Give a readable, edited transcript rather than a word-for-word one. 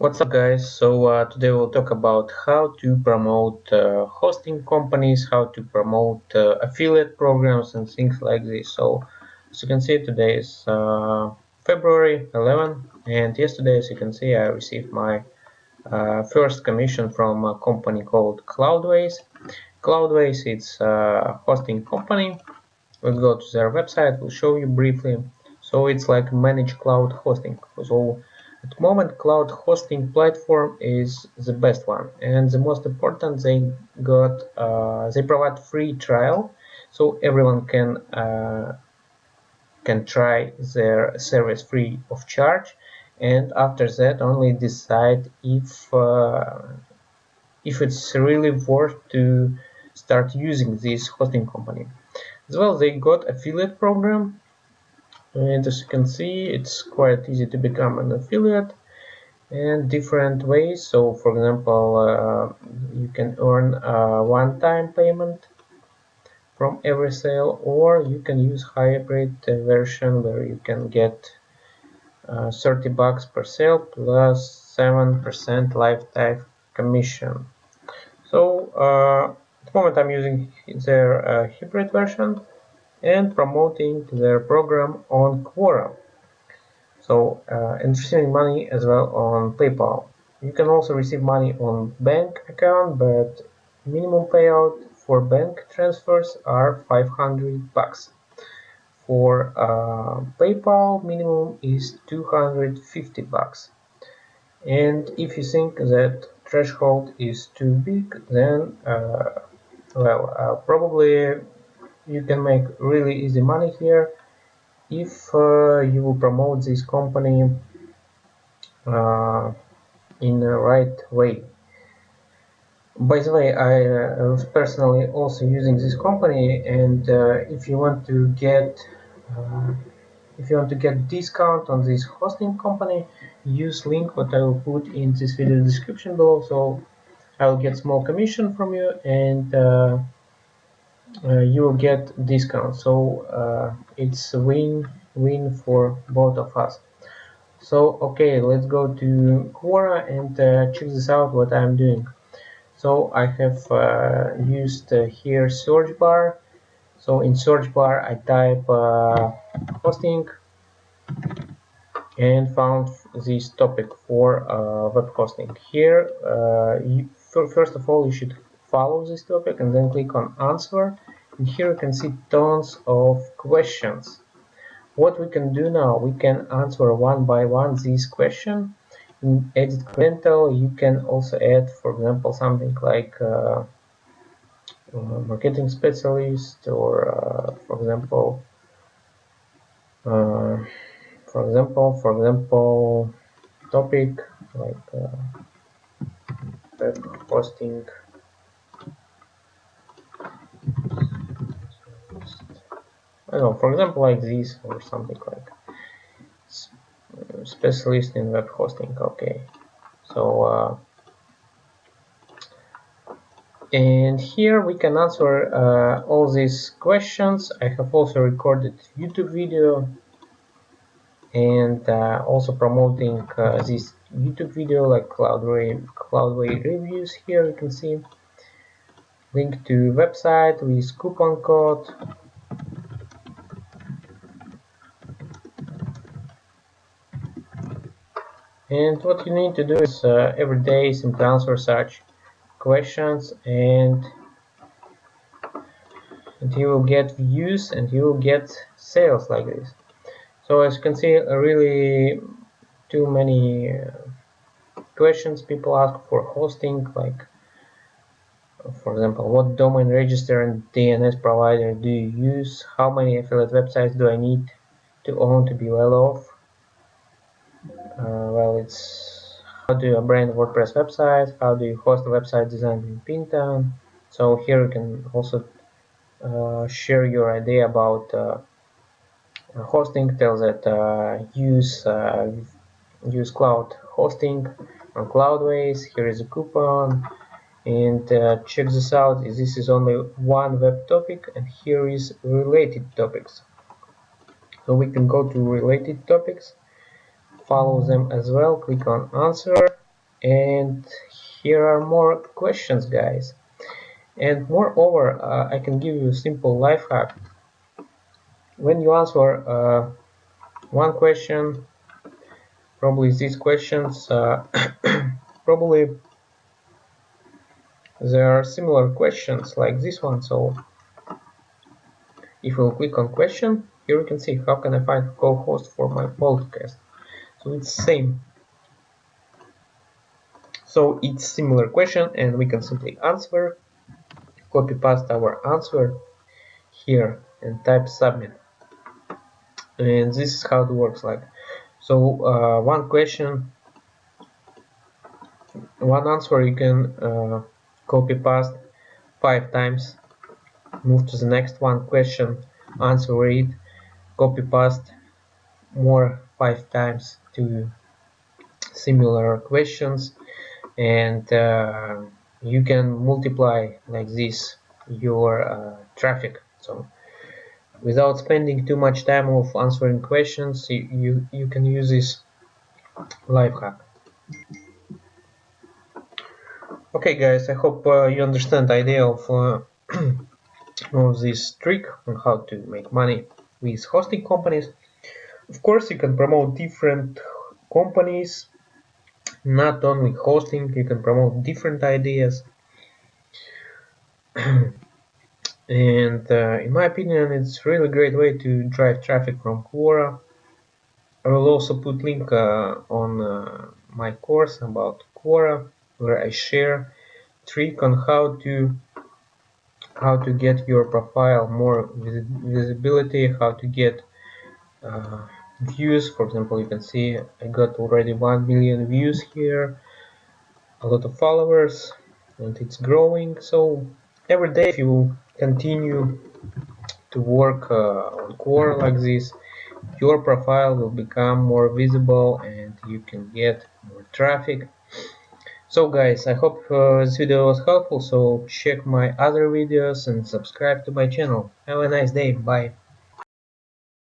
What's up, guys? So today we'll talk about how to promote hosting companies, how to promote affiliate programs and things like this. So as you can see, today is February 11, and yesterday, as you can see, I received my first commission from a company called Cloudways. Cloudways, it's a hosting company. Let's go to their website. We'll show you briefly. So it's like managed cloud hosting. So at the moment, cloud hosting platform is the best one, and the most important, they provide free trial, so everyone can try their service free of charge, and after that only decide if it's really worth to start using this hosting company. As well, they got affiliate program, and as you can see, it's quite easy to become an affiliate and different ways. So for example, you can earn a one-time payment from every sale, or you can use hybrid version where you can get $30 per sale plus 7% lifetime commission. So at the moment I'm using their hybrid version and promoting their program on Quora. So and receiving money as well on PayPal. You can also receive money on bank account, but minimum payout for bank transfers are $500. For PayPal, minimum is $250. And if you think that threshold is too big, then probably you can make really easy money here if you will promote this company in the right way. By the way, I was personally also using this company, and if you want to get discount on this hosting company, use link what I will put in this video description below. So I will get small commission from you, and you will get discount. So it's a win-win for both of us. So okay, let's go to Quora and check this out what I'm doing. So I have used here search bar. So in search bar I type hosting and found this topic for web hosting. Here first of all you should follow this topic and then click on answer, and here you can see tons of questions. What we can do now, we can answer one by one this question. In edit credential you can also add, for example, something like marketing specialist, or for example topic like web hosting. I don't know, for example, like this, or something like specialist in web hosting. Okay, so and here we can answer all these questions. I have also recorded YouTube video, and also promoting this YouTube video like Cloudway reviews. Here you can see link to website with coupon code. And what you need to do is every day simply answer such questions, and you will get views and you will get sales like this. So as you can see, really too many questions people ask for hosting, like for example, what domain register and DNS provider do you use? How many affiliate websites do I need to own to be well off? Well, it's how do you brand a WordPress website? How do you host a website designed in Pintown? So here you can also share your idea about hosting. Tell that use cloud hosting on Cloudways. Here is a coupon, and check this out. This is only one web topic, and here is related topics. So we can go to related topics, follow them as well, click on answer, And here are more questions, guys. And moreover, I can give you a simple life hack. When you answer one question, probably these questions, probably there are similar questions like this one. So if we'll click on question, here you can see how can I find co-host for my podcast. So it's same. So it's similar question, and we can simply answer, copy paste our answer here, and type submit. And this is how it works. Like, so one question, one answer you can copy paste 5 times, move to the next one question, answer it, copy paste more 5 times to similar questions, and you can multiply like this your traffic. So without spending too much time of answering questions, you can use this life hack. Okay guys, I hope you understand the idea of this trick on how to make money with hosting companies. Of course, you can promote different companies, not only hosting, you can promote different ideas. And in my opinion, it's really great way to drive traffic from Quora. I will also put link on my course about Quora, where I share trick on how to get your profile more visibility, how to get views. For example, you can see I got already 1 million views here, a lot of followers, and it's growing. So every day, if you continue to work on Quora like this, your profile will become more visible and you can get more traffic. So guys, I hope this video was helpful, so check my other videos and subscribe to my channel. Have a nice day, bye.